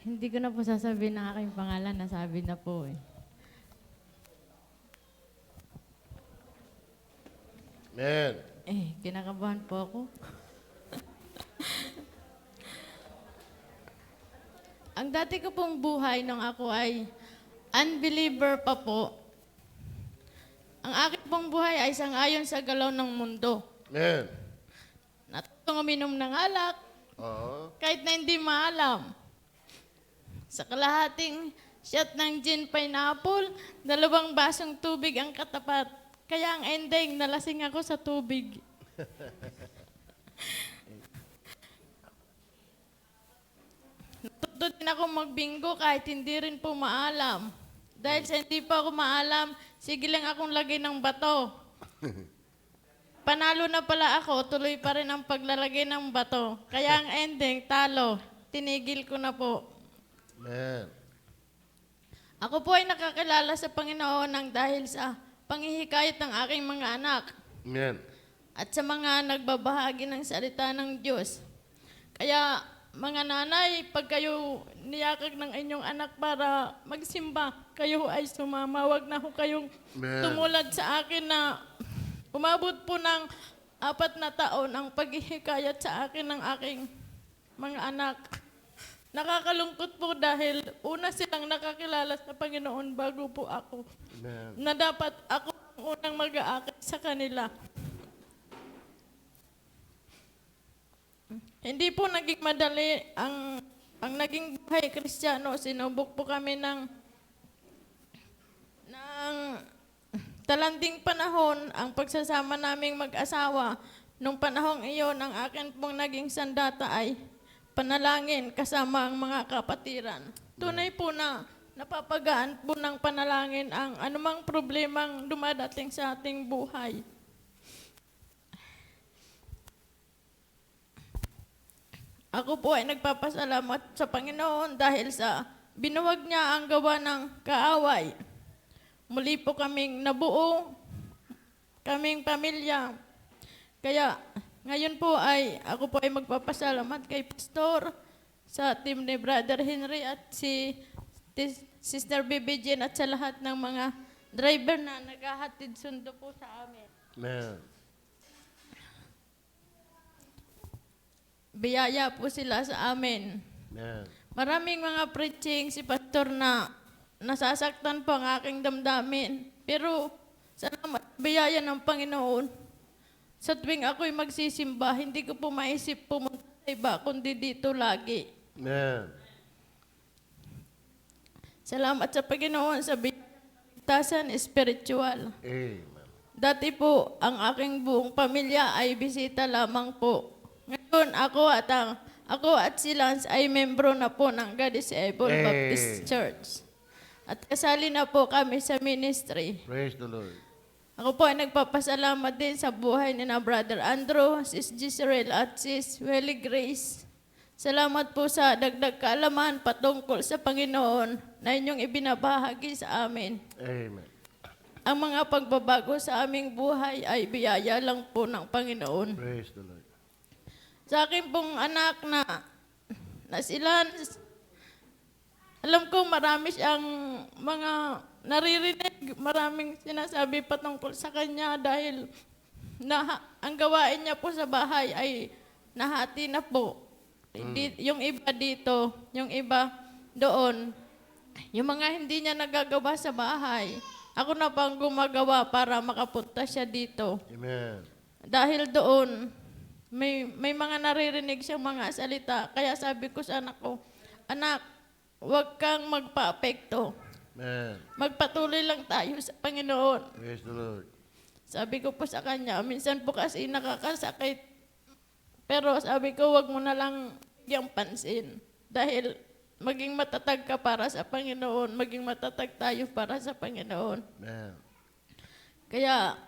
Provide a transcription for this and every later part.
Hindi ko na po sasabihin ang aking pangalan, nasabi na po eh. Amen. Kinakabahan po ako. Ang dati ko pong buhay nung ako ay unbeliever pa po. Ang aking pong buhay ay sang-ayon sa galaw ng mundo. Amen. Natutong uminom ng alak, Oo. kahit na hindi maalam. Sa kalahating shot ng gin pineapple, 2 basong tubig ang katapat. Kaya ang ending, nalasing ako sa tubig. Natuto din ako magbinggo kahit hindi rin po maalam. Dahil sa hindi pa ako maalam, sige lang akong lagay ng bato. Panalo na pala ako, tuloy pa rin ang paglalagay ng bato. Kaya ang ending, talo. Tinigil ko na po. Amen. Ako po ay nakakilala sa Panginoon ng dahil sa panghihikayat ng aking mga anak Amen. at sa mga nagbabahagi ng salita ng Diyos. Kaya mga nanay, pag kayo niyakag ng inyong anak para magsimba, kayo ay sumama. Wag na ho kayong Amen. tumulad sa akin na umabot po ng 4 na taon ang paghihikayat sa akin ng aking mga anak. Nakakalungkot po dahil una silang nakakilala sa Panginoon bago po ako. Amen. Na dapat ako ang unang mag-aakit sa kanila. Hindi po naging madali ang naging buhay Kristiyano. Sinubok po kami ng talanding panahon ang pagsasama naming mag-asawa. Nung panahong iyon, ang akin pong naging sandata ay panalangin kasama ang mga kapatiran. Tunay po na napapagaan po ng panalangin ang anumang problemang dumadating sa ating buhay. Ako po ay nagpapasalamat sa Panginoon dahil sa binuwag niya ang gawa ng kaaway. Muli po kaming nabuo, kaming pamilya. Kaya ngayon po ay ako po ay magpapasalamat kay Pastor sa team ni Brother Henry at si Sister Bibi Jean at sa lahat ng mga driver na naghahatid sundo po sa amin. Amen. Biyaya po sila sa amin. Amen. Maraming mga preaching si Pastor na nasasaktan po ang aking damdamin. Pero salamat, biyaya ng Panginoon. Sa tuwing ako'y magsisimba, hindi ko po maisip pumunta sa iba, kundi dito lagi. Amen. Salamat sa Panginoon sa bigtasan spiritual. Amen. Dati po, ang aking buong pamilya ay bisita lamang po. Ngayon, ako at si Lance ay membro na po ng God is Able Hey. Baptist Church. At kasali na po kami sa ministry. Praise the Lord. Ako po ay nagpapasalamat din sa buhay ni na Brother Andrew, Sis Gisrael at Sis Welly Grace. Salamat po sa dagdag kaalaman patungkol sa Panginoon na inyong ibinabahagi sa amin. Amen. Ang mga pagbabago sa aming buhay ay biyaya lang po ng Panginoon. Praise the Lord. Sa akin pong anak na sila, alam ko marami siyang mga naririnig, maraming sinasabi patungkol sa kanya dahil ang gawain niya po sa bahay ay nahati na po. Yung iba dito, yung iba doon. Yung mga hindi niya nagagawa sa bahay, ako na pang gumagawa para makapunta siya dito. Amen. Dahil doon, may mga naririnig siyang mga salita. Kaya sabi ko sa anak ko, anak, huwag kang magpa-apekto. Amen. Magpatuloy lang tayo sa Panginoon. Praise the Lord. Sabi ko po sa kanya, minsan po kasi nakakasakit. Pero sabi ko, huwag mo na lang yung pansin. Dahil maging matatag ka para sa Panginoon, maging matatag tayo para sa Panginoon. Amen. Kaya,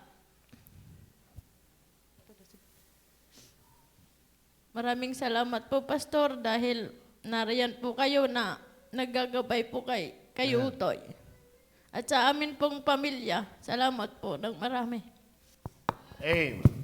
maraming salamat po, Pastor, dahil nariyan po kayo na naggagabay po kay Utoy. At sa amin pong pamilya, salamat po ng marami. Amen.